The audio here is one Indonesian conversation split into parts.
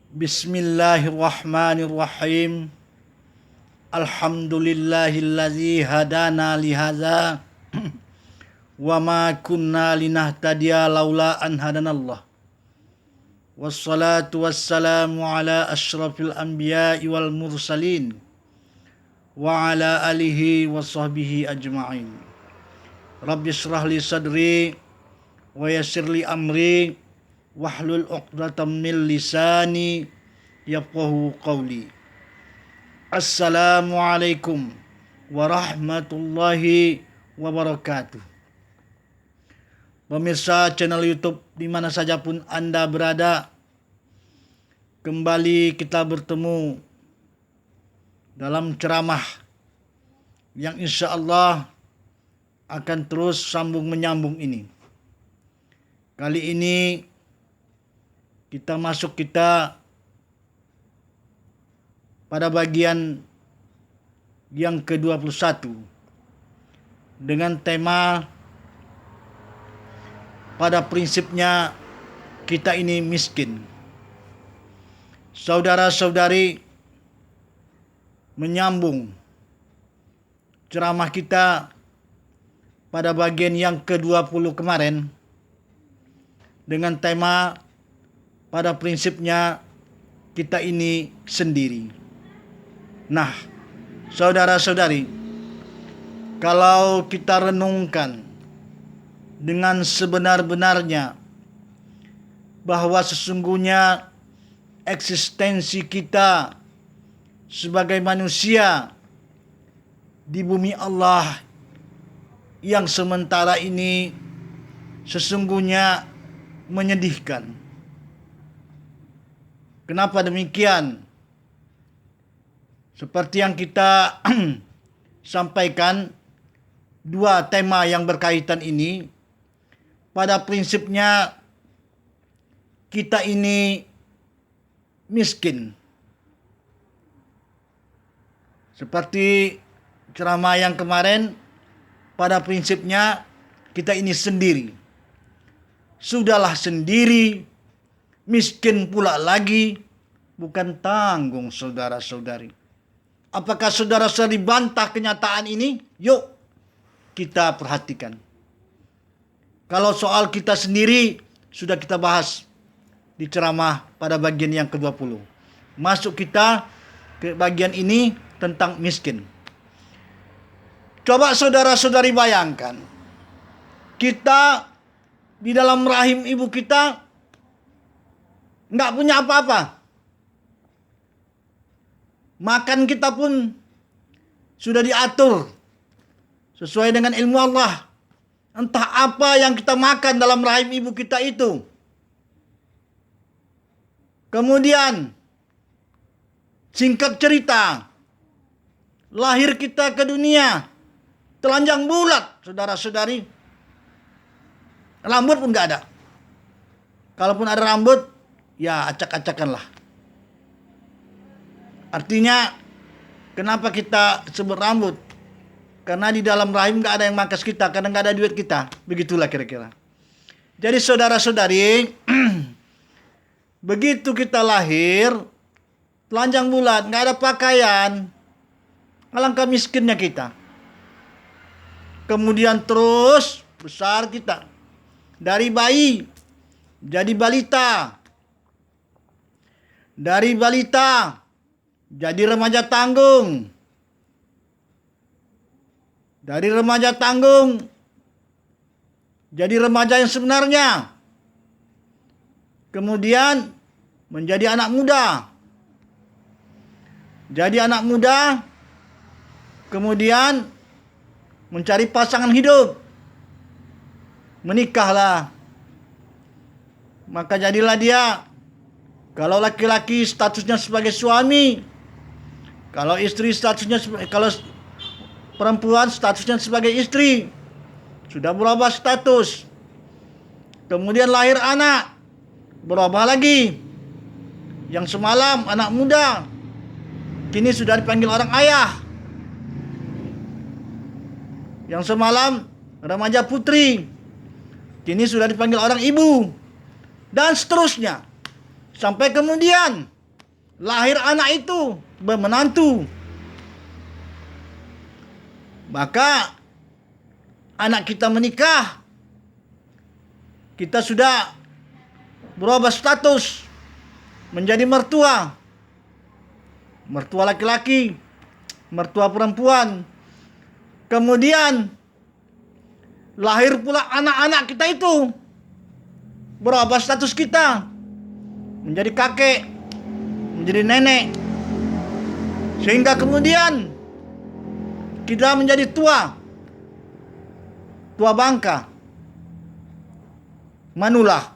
Bismillahirrahmanirrahim. Alhamdulillahilladzi hadana lihadza wa ma kunna linahtadiya laula an hadanallah. Wassalatu wassalamu ala asyrafil anbiya'i wal mursalin wa ala alihi wa sahbihi ajma'in. Rabbi shrah li sadri wa yassir li amri wahlul 'uqdatam min lisani yafqahu qawli. Assalamualaikum warahmatullahi wabarakatuh. Pemirsa channel YouTube di mana saja pun Anda berada, kembali kita bertemu dalam ceramah yang insya Allah akan terus sambung menyambung ini. Kali ini kita pada bagian yang ke-21 dengan tema pada prinsipnya kita ini miskin. Saudara-saudari, menyambung ceramah kita pada bagian yang ke-20 kemarin dengan tema pada prinsipnya kita ini sendiri. Nah, saudara-saudari, kalau kita renungkan dengan sebenar-benarnya bahwa sesungguhnya eksistensi kita sebagai manusia di bumi Allah yang sementara ini sesungguhnya menyedihkan. Kenapa demikian? Seperti yang kita sampaikan, dua tema yang berkaitan ini, pada prinsipnya kita ini miskin. Seperti ceramah yang kemarin, pada prinsipnya kita ini sendiri. Sudahlah sendiri, miskin pula lagi, bukan tanggung saudara-saudari. Apakah saudara-saudari bantah kenyataan ini? Yuk kita perhatikan. Kalau soal kita sendiri sudah kita bahas di ceramah pada bagian yang ke-20. Masuk kita ke bagian ini tentang miskin. Coba saudara-saudari bayangkan, kita di dalam rahim ibu kita nggak punya apa-apa. Makan kita pun sudah diatur sesuai dengan ilmu Allah. Entah apa yang kita makan dalam rahim ibu kita itu. Kemudian, singkat cerita, lahir kita ke dunia, telanjang bulat, saudara-saudari. Rambut pun nggak ada. Kalaupun ada rambut, ya acak-acakan lah. Artinya, kenapa kita sebut rambut? Karena di dalam rahim nggak ada yang mangkas kita, karena nggak ada duit kita. Begitulah kira-kira. Jadi saudara-saudari, begitu kita lahir, telanjang bulat, nggak ada pakaian, alangkah miskinnya kita. Kemudian terus besar kita. Dari bayi, jadi balita. Dari balita, jadi remaja tanggung. Dari remaja tanggung, jadi remaja yang sebenarnya. Kemudian menjadi anak muda. Jadi anak muda, kemudian mencari pasangan hidup. Menikahlah. Maka jadilah dia, kalau laki-laki statusnya sebagai suami, kalau istri statusnya, kalau perempuan statusnya sebagai istri, sudah berubah status. Kemudian lahir anak, berubah lagi. Yang semalam anak muda, kini sudah dipanggil orang ayah. Yang semalam remaja putri, kini sudah dipanggil orang ibu. Dan seterusnya. Sampai kemudian lahir anak itu menantu, maka anak kita menikah, kita sudah berubah status menjadi mertua, mertua laki-laki, mertua perempuan. Kemudian lahir pula anak-anak kita itu, berubah status kita menjadi kakek, menjadi nenek, sehingga kemudian kita menjadi tua bangka, manula,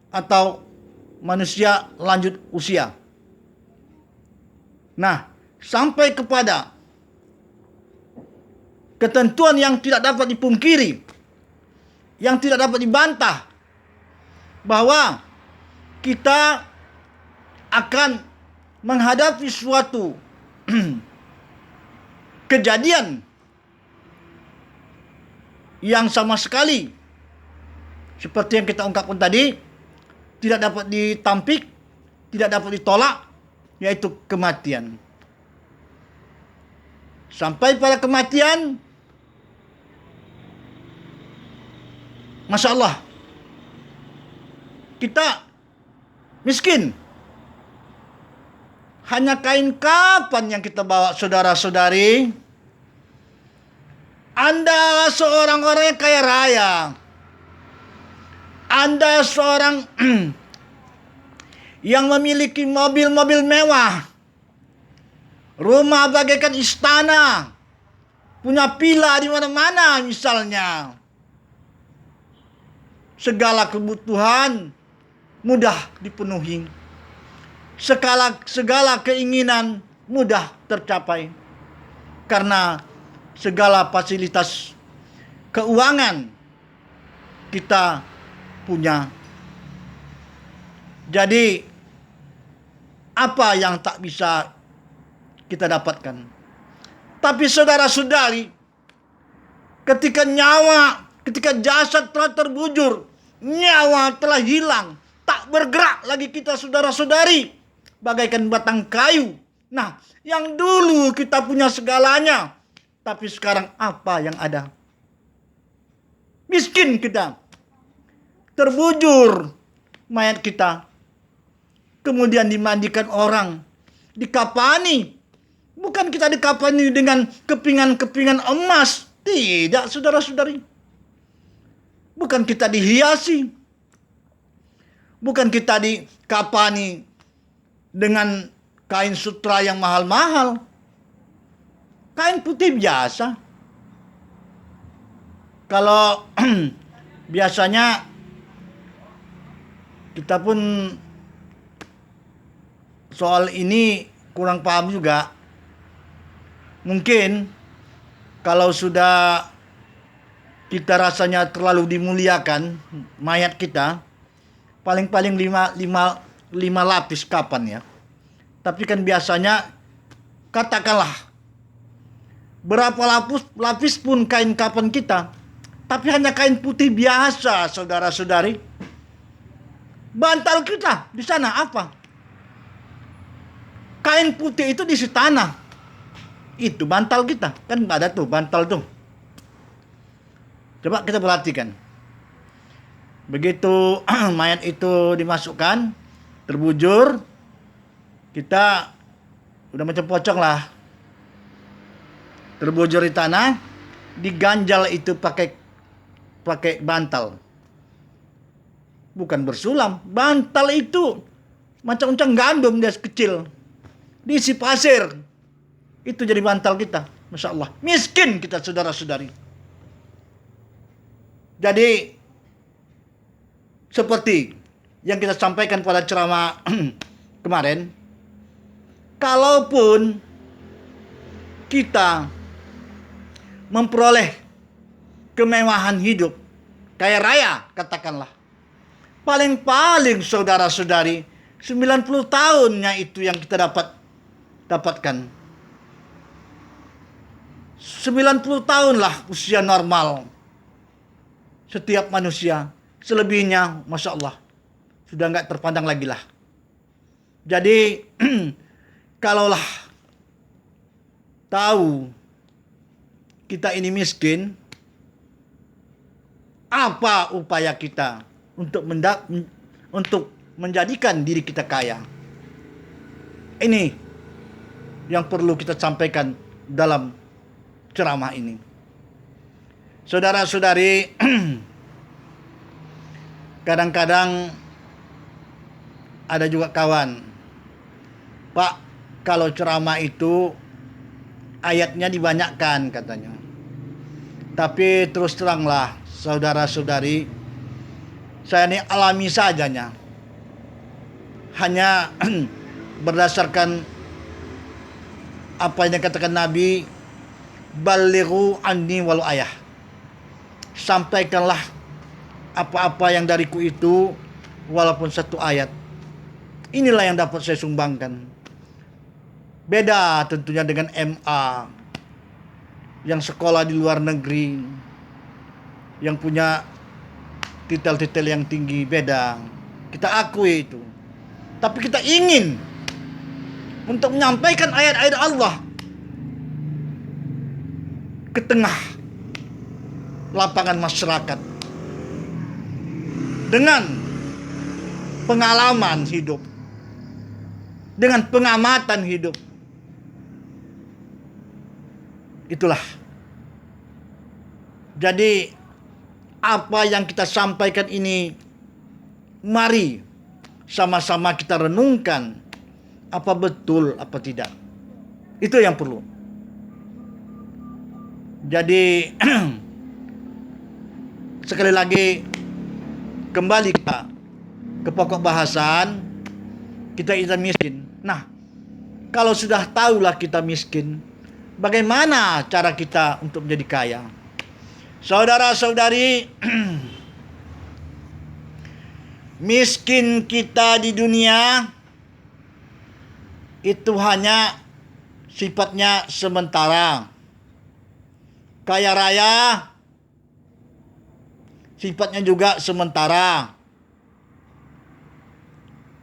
atau manusia lanjut usia. Nah, sampai kepada ketentuan yang tidak dapat dipungkiri, yang tidak dapat dibantah, bahwa kita akan menghadapi suatu kejadian yang sama sekali seperti yang kita ungkapkan tadi, tidak dapat ditampik, tidak dapat ditolak, yaitu kematian. Sampai pada kematian, Masya Allah, kita miskin. Hanya kain kapan yang kita bawa, saudara-saudari. Anda seorang orang yang kaya raya. Anda seorang yang memiliki mobil-mobil mewah, rumah bagaikan istana, punya villa di mana-mana misalnya. Segala kebutuhan mudah dipenuhi. Segala keinginan mudah tercapai. Karena segala fasilitas keuangan kita punya. Jadi apa yang tak bisa kita dapatkan? Tapi saudara-saudari, ketika jasad telah terbujur, nyawa telah hilang, tak bergerak lagi kita, saudara-saudari, bagaikan batang kayu. Nah, yang dulu kita punya segalanya, tapi sekarang apa yang ada? Miskin kita, terbujur mayat kita, kemudian dimandikan orang, dikapani. Bukan kita dikapani dengan kepingan-kepingan emas, tidak, saudara-saudari. Bukan kita dihiasi, bukan kita dikapani dengan kain sutra yang mahal-mahal, kain putih biasa. Kalau biasanya kita pun soal ini kurang paham juga. Mungkin kalau sudah kita rasanya terlalu dimuliakan mayat kita, paling-paling lima lapis kapan ya. Tapi kan biasanya katakanlah berapa lapis pun kain kapan kita, tapi hanya kain putih biasa, saudara-saudari. Bantal kita di sana apa? Kain putih itu diisi tanah. Itu bantal kita. Kan ada tuh bantal tuh. Coba kita perhatikan. Begitu mayat itu dimasukkan, terbujur, kita udah macam pocong lah. Terbujur di tanah, diganjal itu pakai bantal. Bukan bersulam. Bantal itu macam uncang gandum, dia kecil. Diisi pasir. Itu jadi bantal kita. Masya Allah. Miskin kita, saudara-saudari. Jadi seperti yang kita sampaikan pada ceramah kemarin, kalaupun kita memperoleh kemewahan hidup, kaya raya katakanlah, paling-paling saudara-saudari 90 tahunnya itu yang kita dapatkan. 90 tahun lah usia normal setiap manusia. Selebihnya, Masya Allah, sudah nggak terpandang lagi lah. Jadi kalaulah tahu kita ini miskin, apa upaya kita untuk menjadikan diri kita kaya? Ini yang perlu kita sampaikan dalam ceramah ini. Saudara-saudari, kadang-kadang ada juga kawan, Pak, kalau ceramah itu ayatnya dibanyakkan katanya. Tapi terus teranglah saudara-saudari, saya ini alami sajanya. Hanya berdasarkan apa yang dikatakan Nabi, balighu anni walau ayah. Sampaikanlah apa-apa yang dariku itu walaupun satu ayat. Inilah yang dapat saya sumbangkan. Beda tentunya dengan MA yang sekolah di luar negeri, yang punya titel-titel yang tinggi, beda. Kita akui itu. Tapi kita ingin untuk menyampaikan ayat-ayat Allah ke tengah lapangan masyarakat dengan pengalaman hidup, dengan pengamatan hidup. Itulah. Jadi apa yang kita sampaikan ini, mari sama-sama kita renungkan apa betul apa tidak. Itu yang perlu. Jadi sekali lagi kembali kita ke pokok bahasan, kita ini miskin. Nah, kalau sudah tahulah kita miskin, bagaimana cara kita untuk menjadi kaya? Saudara-saudari, miskin kita di dunia itu hanya sifatnya sementara. Kaya raya sifatnya juga sementara.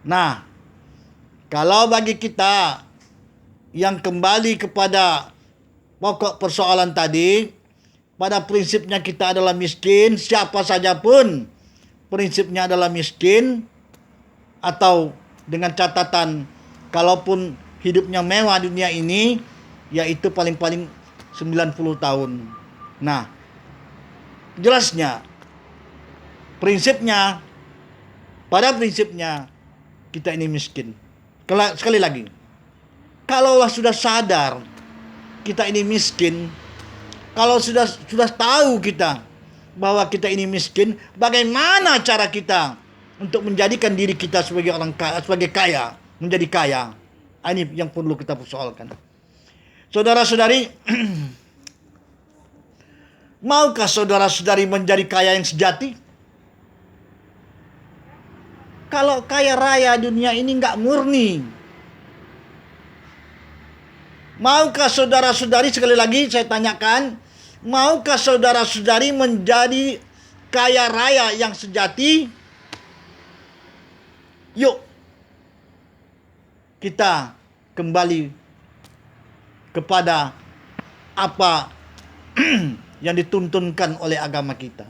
Nah, kalau bagi kita yang kembali kepada pokok persoalan tadi, pada prinsipnya kita adalah miskin, siapa saja pun prinsipnya adalah miskin, atau dengan catatan kalaupun hidupnya mewah dunia ini, yaitu paling-paling 90 tahun. Nah, jelasnya prinsipnya, pada prinsipnya kita ini miskin. Sekali lagi, kalaulah sudah sadar kita ini miskin, kalau sudah tahu kita bahwa kita ini miskin, bagaimana cara kita untuk menjadikan diri kita sebagai orang kaya, sebagai kaya, menjadi kaya? Ini yang perlu kita persoalkan. Saudara-saudari, maukah saudara-saudari menjadi kaya yang sejati? Kalau kaya raya dunia ini nggak murni, maukah saudara-saudari, sekali lagi saya tanyakan, maukah saudara-saudari menjadi kaya raya yang sejati? Yuk, kita kembali kepada apa yang dituntunkan oleh agama kita.